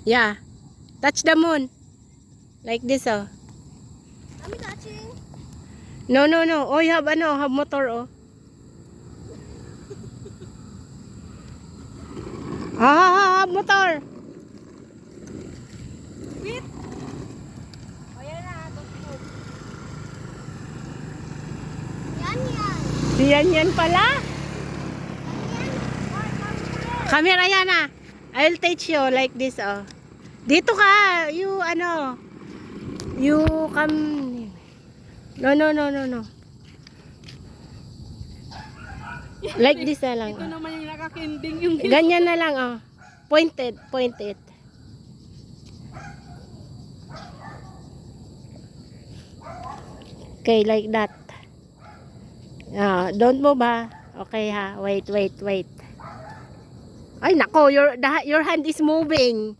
Yeah. Touch the moon. Like this, oh. I'm touching. No, no, no. Oh, you have ano, have motor, oh. Motor. Wait. Oh, yan na. Don't move. Yan. Yan pala. Camera yan, ah. I'll teach you like this, oh. Dito ka. You, ano. You come. No, no, no, no, no. Like this na lang. Ito naman yung nakakinding yung Ganyan na lang, oh. Pointed, pointed. Okay, like that. Don't move, ha. Okay, ha. Wait, wait, wait. Ay, nako, your hand is moving.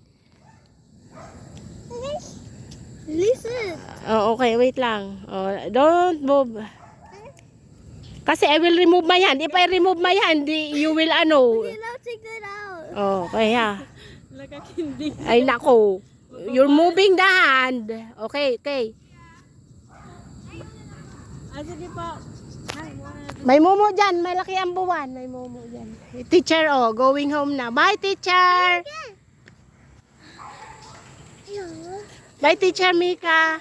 Listen. Oh, okay, wait lang. Oh, don't move. Kasi I will remove my hand. If I remove my hand, you will ano. Okay, now take that out. Oh, kaya. Nakakinding. Ay, nako. You're moving the hand. Okay, okay. Ah, sige po. May momo dyan. Malaki ang buwan. May momo dyan. Teacher, oh. Going home na. Bye, teacher. Bye, teacher Mika.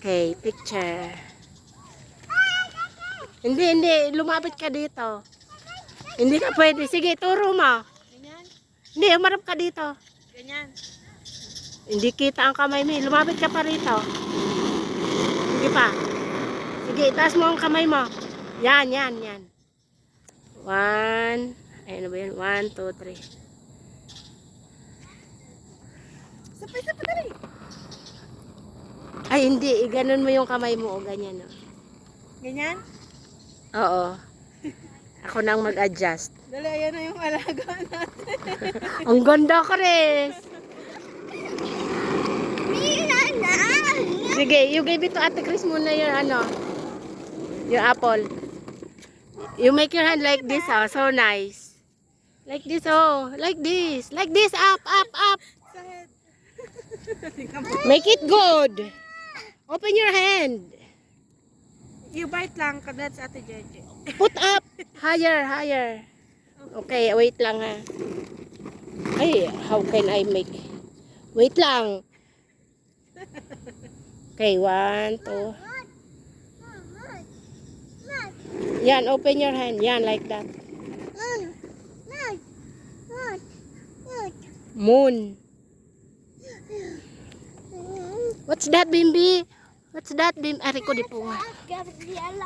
Okay, picture. Hindi, hindi. Lumapit ka dito. Hindi ka pwede. Sige, turo mo. Ganyan. Hindi, umarap ka dito. Ganyan. Hindi kita ang kamay mo. Lumapit ka pa rito. Sige pa. Sige, itaas mo ang kamay mo. Yan, yan, yan. 1. Ayun na ba yun? 1, 2, 3. Sapay dali. Ay, hindi. Ganun mo yung kamay mo. O, ganyan. O. Ganyan? Oo. Ako nang mag-adjust. Dali, ayan na yung alaga natin. Ang ganda, Chris. Sige, you give it to Ate Chris muna yung ano. Yung apple. You make your hand like this, oh. So nice. Like this, oh. Like this. Like this. Up, up, up. Sa head. Make it good. Open your hand. You bite lang, that's Ate Jeje. Put up. Higher, higher. Okay, wait lang, ha. Ay, how can I make? Wait lang. Okay, 1, 2. Yan, open your hand. Yan, like that. Moon. What's that, Bimbi? What's that, Bimbi? Ari ko di po nga. Gabriela.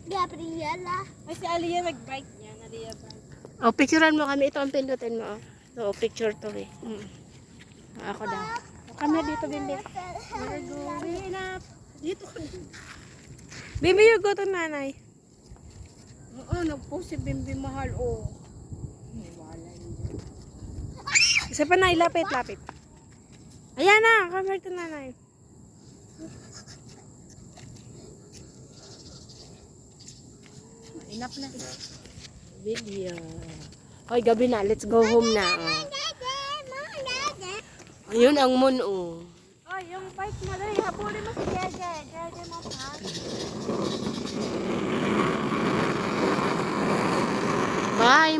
Gabriela. Ay, si Aliyah nag-bite niya. Aliyah bite. Oh, picturean mo kami. Ito ang pindutin mo. Oh. So, picture to eh. Ako daw. Kami dito, Bimbi. We're going up. Dito ka. Bimbi, you go to nanay. Oo, nag-post si Bimbi mahal. Oh. Wala yun. Isa pa na, ilapit, lapit. Ayan na, come to nanay. Enough na. Video. Hoy, gabi na. Let's go home na. Oh. Ayun ang moon, oh. Oh, yung bike mo dali, habulin mo si Jeje. Jeje mo pa. Bye,